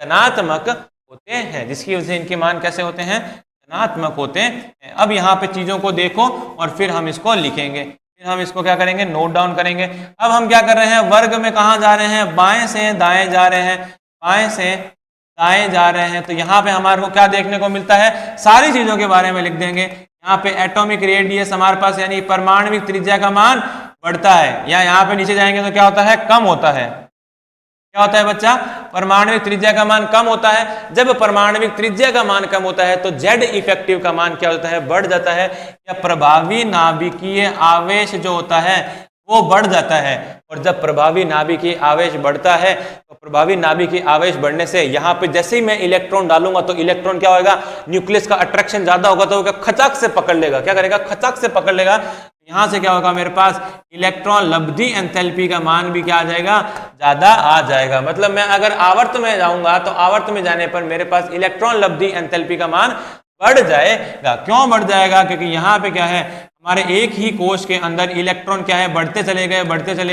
धनात्मक होते हैं। जिसकी वजह से इनके मान कैसे होते हैं, धनात्मक होते हैं। अब यहाँ पे चीजों को देखो और फिर हम इसको लिखेंगे, फिर हम इसको क्या करेंगे, नोट डाउन करेंगे। अब हम क्या कर रहे हैं, वर्ग में कहाँ जा रहे हैं, बाएं से दाएं जा रहे हैं। तो यहाँ पे हमारे को क्या देखने को मिलता है, सारी चीजों के बारे में लिख देंगे। यहाँ पे एटॉमिक रेडियस हमारे पास यानी परमाणविक त्रिज्या का मान बढ़ता है, या यहाँ पे नीचे जाएंगे तो क्या होता है, कम होता है। क्या होता है बच्चा, परमाणविक त्रिज्या का मान कम होता है। जब परमाणविक त्रिज्या का मान कम होता है तो जेड इफेक्टिव का मान क्या होता है, बढ़ जाता है, या प्रभावी नाभिकीय आवेश जो होता है वो बढ़ जाता है। और जब प्रभावी नाभिकीय आवेश बढ़ता है तो प्रभावी नाभिकीय आवेश बढ़ने से यहाँ पे जैसे ही मैं इलेक्ट्रॉन डालूंगा तो इलेक्ट्रॉन क्या होगा, न्यूक्लियस का अट्रैक्शन ज्यादा होगा तो वो खचाक से पकड़ लेगा। क्या करेगा, खचाक से पकड़ लेगा। यहाँ से क्या होगा, मेरे पास इलेक्ट्रॉन लब्धि एंथैल्पी का मान भी क्या आ जाएगा, ज्यादा आ जाएगा। मतलब मैं अगर आवर्त में जाऊंगा तो आवर्त में जाने पर मेरे पास इलेक्ट्रॉन लब्धि एंथैल्पी का मान बढ़ जाएगा। क्यों बढ़ जाएगा, क्योंकि यहाँ पे क्या है, हमारे एक ही कोश के अंदर इलेक्ट्रॉन क्या है, बढ़ते चले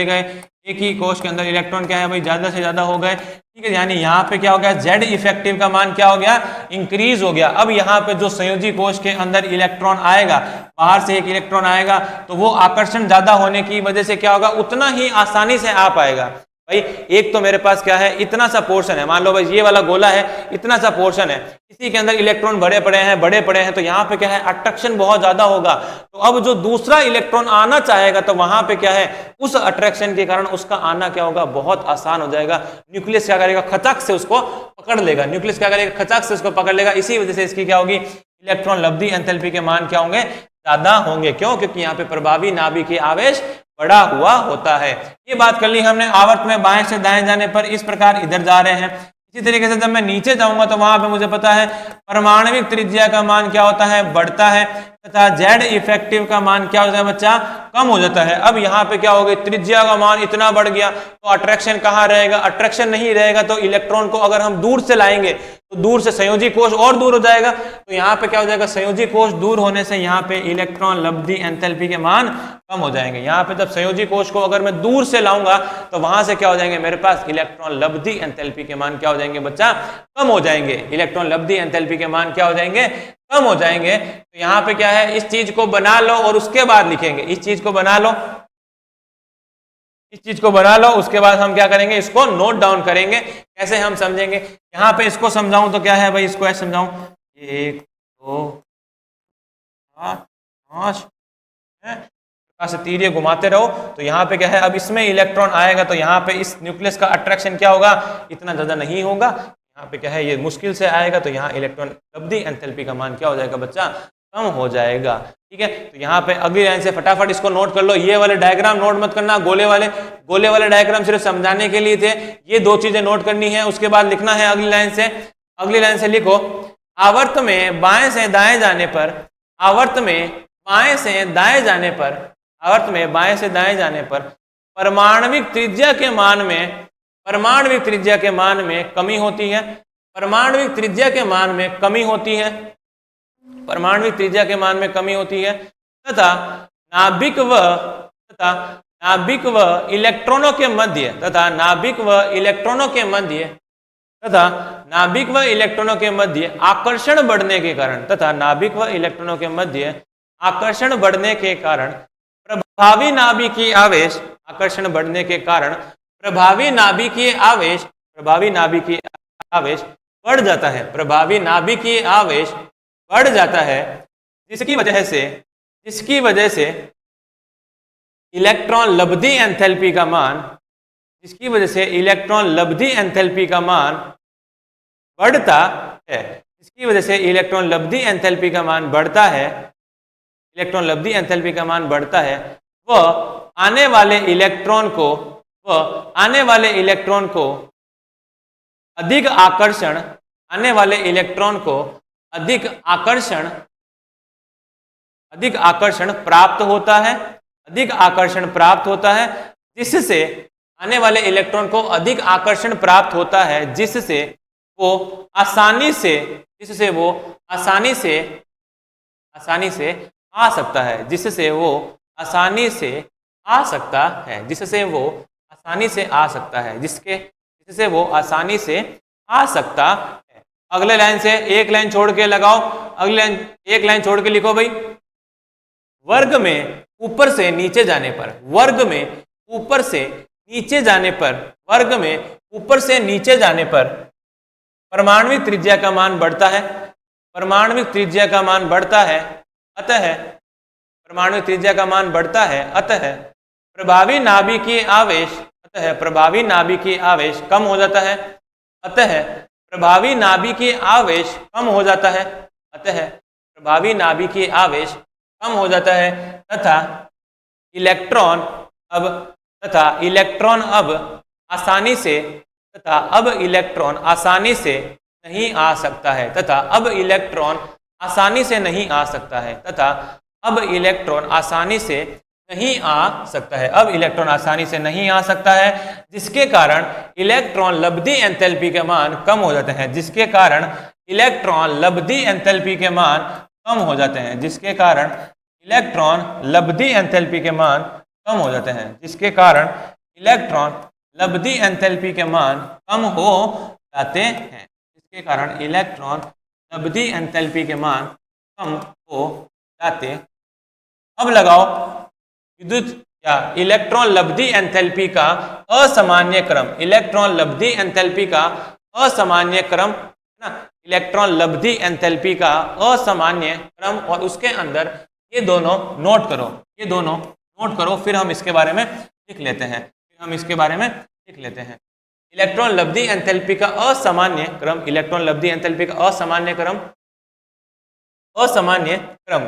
गए। एक ही कोश के अंदर इलेक्ट्रॉन क्या है भाई, ज्यादा से ज्यादा हो गए। ठीक है, यानी यहाँ पे क्या हो गया, जेड इफेक्टिव का मान क्या हो गया, इंक्रीज हो गया। अब यहाँ पे जो संयोजी कोश के अंदर इलेक्ट्रॉन आएगा, बाहर से एक इलेक्ट्रॉन आएगा तो वो आकर्षण ज्यादा होने की वजह से क्या होगा, उतना ही आसानी से आ पाएगा। भाई एक तो मेरे पास क्या है, इतना सा पोर्शन है, मान लो भाई ये वाला गोला है, इतना सा पोर्शन है, इसी के अंदर इलेक्ट्रॉन बड़े पड़े हैं, तो यहाँ पे क्या है, अट्रैक्शन बहुत ज्यादा होगा। तो अब जो दूसरा इलेक्ट्रॉन आना चाहेगा तो वहां पे क्या है, उस अट्रैक्शन के कारण उसका आना क्या होगा, बहुत आसान हो जाएगा। न्यूक्लियस क्या करेगा, खचाक से उसको पकड़ लेगा, न्यूक्लियस क्या करेगा, खचाक से उसको पकड़ लेगा। इसी वजह से इसकी क्या होगी, इलेक्ट्रॉन लब्धि एंथैल्पी के मान क्या होंगे, ज्यादा होंगे। क्यों, क्योंकि यहाँ पे प्रभावी नाभिकीय आवेश बड़ा हुआ होता है। ये बात कर ली हमने। आवर्त में बाएं से दाएं जाने पर इस प्रकार इधर जा रहे हैं। इसी तरीके से जब मैं नीचे जाऊंगा तो वहां पे मुझे पता है परमाणविक त्रिज्या का मान क्या होता है, बढ़ता है, तथा जेड इफेक्टिव का मान क्या होता है बच्चा, कम हो जाता है। अब यहाँ पे क्या हो गया, त्रिज्या का मान इतना बढ़ गया तो अट्रैक्शन कहाँ रहेगा, अट्रैक्शन नहीं रहेगा। तो इलेक्ट्रॉन को अगर हम दूर से लाएंगे तो दूर से संयोजी कोष और दूर हो जाएगा। तो यहाँ पे क्या हो जाएगा, संयोजी कोष दूर होने से यहाँ पे इलेक्ट्रॉन लब्धि एंथैल्पी के मान कम हो जाएंगे। यहाँ पे जब संयोजी कोष को अगर मैं दूर से लाऊंगा तो वहां से क्या हो जाएंगे, मेरे पास इलेक्ट्रॉन लब्धि एंथैल्पी के मान क्या हो जाएंगे बच्चा, कम हो जाएंगे। इलेक्ट्रॉन लब्धि एंथैल्पी के मान क्या हो जाएंगे, कम हो जाएंगे। तो यहाँ पे क्या है, इस चीज को बना लो और उसके बाद लिखेंगे। इस चीज को बना लो, इस चीज को बना लो, उसके बाद हम क्या करेंगे, इसको नोट डाउन करेंगे। कैसे हम समझेंगे, यहाँ पे इसको समझाऊं तो क्या है भाई, इसको ऐसे समझाऊं, 1 2 7 5 से तीर घुमाते रहो। तो यहाँ पे क्या है, अब इसमें इलेक्ट्रॉन आएगा तो यहाँ पे इस न्यूक्लियस का अट्रैक्शन क्या होगा, इतना ज्यादा नहीं होगा। यहाँ पे क्या है, ये मुश्किल से आएगा तो यहाँ इलेक्ट्रॉन लब्धि एंथैल्पी का मान क्या हो जाएगा बच्चा, कम हो जाएगा। ठीक है, तो यहाँ पे अगली लाइन से फटाफट इसको नोट कर लो। ये वाले डायग्राम नोट मत करना, गोले वाले डायग्राम सिर्फ समझाने के लिए थे। ये दो चीजें नोट करनी है, उसके बाद लिखना है अगली लाइन से। अगली लाइन से लिखो, आवर्त में बाएं से दाएं जाने पर, आवर्त में बाएं से दाएं जाने पर, आवर्त में बाएं से दाएं जाने पर परमाणविक त्रिज्या के मान में, परमाणविक त्रिज्या के मान में कमी होती है। परमाणविक त्रिज्या के मान में कमी होती है, परमाणविक त्रिज्या के मान में कमी होती है, तथा नाभिक व इलेक्ट्रॉनों के मध्य, तथा नाभिक व इलेक्ट्रॉनों के मध्य, तथा नाभिक व इलेक्ट्रॉनों के मध्य आकर्षण बढ़ने के कारण, तथा नाभिक व इलेक्ट्रॉनों के मध्य आकर्षण बढ़ने के कारण प्रभावी नाभिकीय आवेश, आकर्षण बढ़ने के कारण प्रभावी नाभिकीय आवेश, प्रभावी नाभिकीय आवेश बढ़ जाता है, प्रभावी नाभिकीय आवेश बढ़ जाता है, जिसकी वजह से इलेक्ट्रॉन लब्धि एंथैल्पी का मान, जिसकी वजह से इलेक्ट्रॉन लब्धि एंथैल्पी का मान बढ़ता है, जिसकी वजह से इलेक्ट्रॉन लब्धि एंथैल्पी का मान बढ़ता है, इलेक्ट्रॉन लब्धि एंथैल्पी का मान बढ़ता है, वह आने वाले इलेक्ट्रॉन को अधिक आकर्षण, आने वाले इलेक्ट्रॉन को अधिक आकर्षण प्राप्त होता है, अधिक आकर्षण प्राप्त होता है, जिससे आने वाले इलेक्ट्रॉन को अधिक आकर्षण प्राप्त होता है, जिससे वो आसानी से आ सकता है, जिससे वो आसानी से आ सकता है, जिससे वो आसानी से आ सकता है, जिससे वो आसानी से आ सकता है। अगले लाइन से एक लाइन छोड़ के लगाओ, अगली लाइन एक लाइन छोड़ के लिखो भाई, वर्ग में ऊपर से नीचे जाने पर, वर्ग में ऊपर से नीचे जाने पर, वर्ग में ऊपर से नीचे जाने पर परमाणविक त्रिज्या का मान बढ़ता है, परमाणविक त्रिज्या का मान बढ़ता है, अतः परमाणु त्रिज्या का मान बढ़ता है, अतः प्रभावी नाभिकीय आवेश, अतः प्रभावी नाभिकीय आवेश कम हो जाता है, अतः प्रभावी नाभिकीय आवेश कम हो जाता है, अतः प्रभावी नाभिकीय आवेश कम हो जाता है, तथा इलेक्ट्रॉन अब आसानी से, तथा अब इलेक्ट्रॉन आसानी से नहीं आ सकता है, तथा अब इलेक्ट्रॉन आसानी से नहीं आ सकता है, तथा अब इलेक्ट्रॉन आसानी से नहीं आ सकता है, अब इलेक्ट्रॉन आसानी से नहीं आ सकता है, जिसके कारण इलेक्ट्रॉन लब्धि एंथैल्पी के मान कम हो जाते हैं, जिसके कारण इलेक्ट्रॉन लब्धि एंथैल्पी के मान कम हो जाते हैं, जिसके कारण इलेक्ट्रॉन लब्धि एंथैल्पी के मान कम हो जाते हैं, जिसके कारण इलेक्ट्रॉन लब्धि एंथैल्पी के मान कम हो जाते हैं, जिसके कारण इलेक्ट्रॉन लब्धि एंथैल्पी के मान कम हो जाते। अब लगाओ विद्युत या इलेक्ट्रॉन लब्धि एंथैल्पी का असामान्य क्रम, इलेक्ट्रॉन लब्धि एंथैल्पी का असामान्य क्रम है ना, इलेक्ट्रॉन लब्धि एंथैल्पी का असामान्य क्रम, और उसके अंदर ये दोनों नोट करो, ये दोनों नोट करो, फिर हम इसके बारे में लिख लेते हैं, फिर हम इसके बारे में लिख लेते हैं। इलेक्ट्रॉन लब्धि एंथैल्पी का असामान्य क्रम, इलेक्ट्रॉन लब्धि एंथैल्पी का असामान्य क्रम, असामान्य क्रम,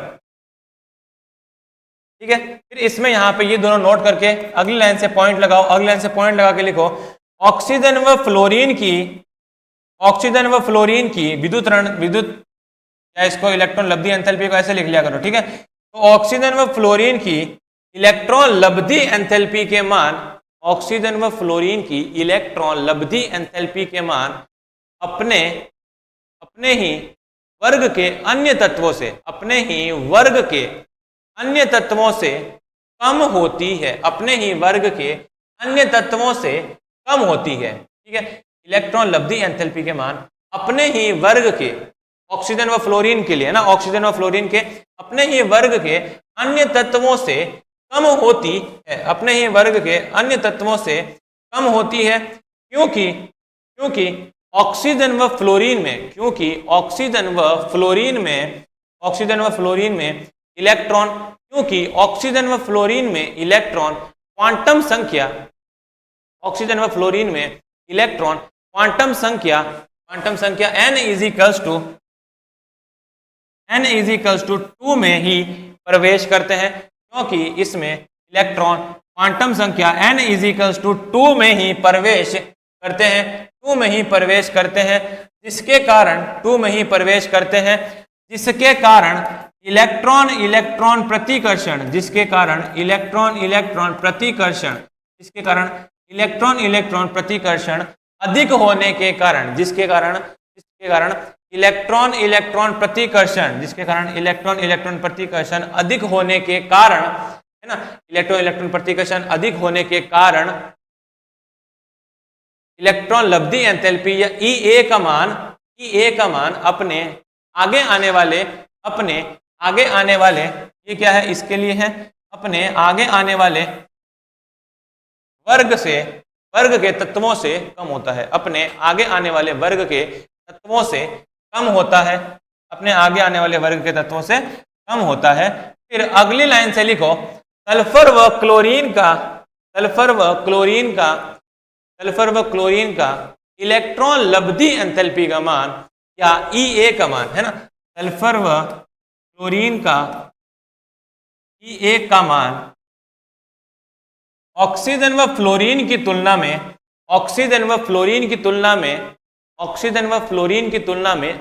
ठीक है। फिर इसमें यहाँ पे ये दोनों नोट करके अगली लाइन से पॉइंट लगाओ, अगली लाइन से पॉइंट लगा के लिखो ऑक्सीजन व फ्लोरीन की, ऑक्सीजन व फ्लोरीन की विद्युत या इसको इलेक्ट्रॉन लब्धि एंथैल्पी को ऐसे लिख लिया करो, ठीक है। तो ऑक्सीजन व फ्लोरीन की इलेक्ट्रॉन लब्धि एंथैल्पी के मान, ऑक्सीजन व फ्लोरीन की इलेक्ट्रॉन लब्धि एंथैल्पी के मान अपने ही वर्ग के अन्य तत्वों से, अपने ही वर्ग के अन्य तत्वों से कम होती है, अपने ही वर्ग के अन्य तत्वों से कम होती है, ठीक है। इलेक्ट्रॉन लब्धि एंथैल्पी के मान अपने ही वर्ग के, ऑक्सीजन व फ्लोरीन के लिए ना, ऑक्सीजन व फ्लोरीन के अपने ही वर्ग के अन्य तत्वों से कम होती है, अपने ही वर्ग के अन्य तत्वों से कम होती है, क्योंकि ऑक्सीजन व फ्लोरीन में, क्योंकि ऑक्सीजन व फ्लोरीन में, ऑक्सीजन व फ्लोरीन में इलेक्ट्रॉन, क्योंकि ऑक्सीजन व फ्लोरीन में इलेक्ट्रॉन क्वांटम संख्या, ऑक्सीजन व फ्लोरीन में इलेक्ट्रॉन क्वांटम संख्या n इज टू 2 में ही प्रवेश करते हैं, क्योंकि इसमें इलेक्ट्रॉन क्वांटम संख्या n इज टू 2 में ही प्रवेश करते हैं, 2 में ही प्रवेश करते हैं, जिसके कारण 2 में ही प्रवेश करते हैं, जिसके कारण इलेक्ट्रॉन प्रतिकर्षण, जिसके कारण इलेक्ट्रॉन प्रतिकर्षण अधिक होने के कारण, जिसके कारण इलेक्ट्रॉन प्रतिकर्षण अधिक होने के कारण, है ना, इलेक्ट्रॉन प्रतिकर्षण अधिक होने के कारण इलेक्ट्रॉन लब्धि एंथैल्पी या E a का मान अपने आगे आने वाले ये क्या है, इसके लिए है, अपने आगे आने वाले वर्ग के तत्वों से कम होता है, अपने आगे आने वाले वर्ग के तत्वों से कम होता है, अपने आगे आने वाले वर्ग के तत्वों से कम होता है। फिर अगली लाइन से लिखो सल्फर व क्लोरीन का इलेक्ट्रॉन लब्धि एंथैल्पी का मान या E a का मान, है ना, सल्फर व क्लोरीन का E a का मान ऑक्सीजन व फ्लोरीन की तुलना में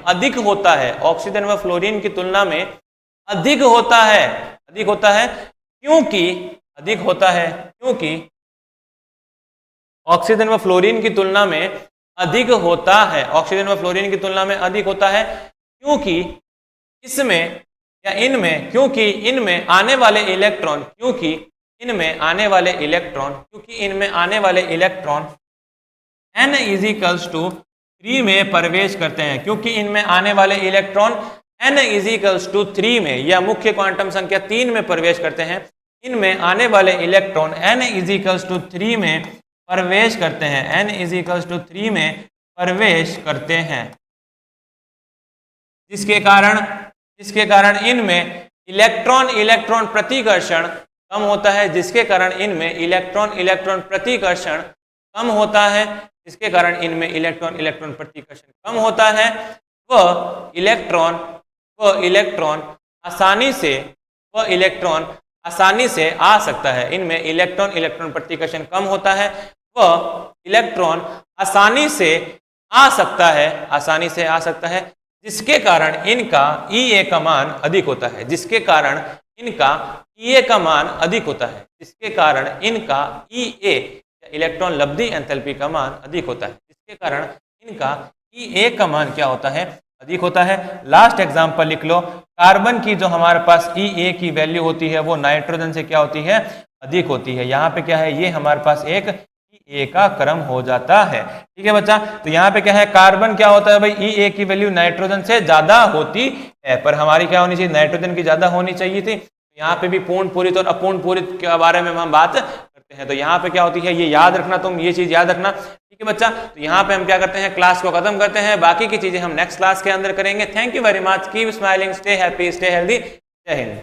अधिक होता है, ऑक्सीजन व फ्लोरीन की तुलना में अधिक होता है, क्योंकि ऑक्सीजन व फ्लोरीन की तुलना में अधिक होता है, ऑक्सीजन व फ्लोरीन की तुलना में अधिक होता है, क्योंकि इसमें या इनमें, क्योंकि इनमें आने वाले इलेक्ट्रॉन n इजिकल्स टू 3 में प्रवेश करते हैं, क्योंकि इनमें आने वाले इलेक्ट्रॉन n इजिकल्स टू 3 में या मुख्य क्वांटम संख्या 3 में प्रवेश करते हैं, इनमें आने वाले इलेक्ट्रॉन n इजिकल्स टू 3 में प्रवेश करते हैं, n इजिकल्स टू 3 में प्रवेश करते हैं, जिसके कारण इनमें इलेक्ट्रॉन प्रतिकर्षण कम होता है, जिसके कारण इनमें इलेक्ट्रॉन प्रतिकर्षण कम होता है, जिसके कारण इनमें इलेक्ट्रॉन प्रतिकर्षण कम होता है, वह इलेक्ट्रॉन आसानी से आ सकता है, इनमें इलेक्ट्रॉन प्रतिकर्षण कम होता है, वह इलेक्ट्रॉन आसानी से आ सकता है, जिसके कारण इनका E a का मान अधिक होता है, जिसके कारण इनका E a का मान अधिक होता है, जिसके कारण इनका E a इलेक्ट्रॉन लब्धि एंथैल्पी का मान अधिक होता है, जिसके कारण इनका E a का मान क्या होता है, अधिक होता है। लास्ट एग्जांपल लिख लो, कार्बन की जो हमारे पास E a की वैल्यू होती है वो नाइट्रोजन से क्या होती है, अधिक होती है। यहाँ पे क्या है, ये हमारे पास एक E a का क्रम हो जाता है, ठीक है बच्चा। तो यहाँ पे क्या है, कार्बन क्या होता है भाई, E a की वैल्यू नाइट्रोजन से ज्यादा होती है, पर हमारी क्या होनी चाहिए, नाइट्रोजन की ज्यादा होनी चाहिए थी। यहाँ पे भी पूर्ण पूरित और अपूर्ण पूरित के बारे में हम बात करते हैं। तो यहाँ पे क्या होती है, ये याद रखना, तुम ये चीज याद रखना, ठीक है बच्चा। तो यहाँ पे हम क्या करते हैं, क्लास को खत्म करते हैं, बाकी की चीजें हम नेक्स्ट क्लास के अंदर करेंगे। Thank you very much, keep smiling, stay happy, stay healthy, जय हिंद।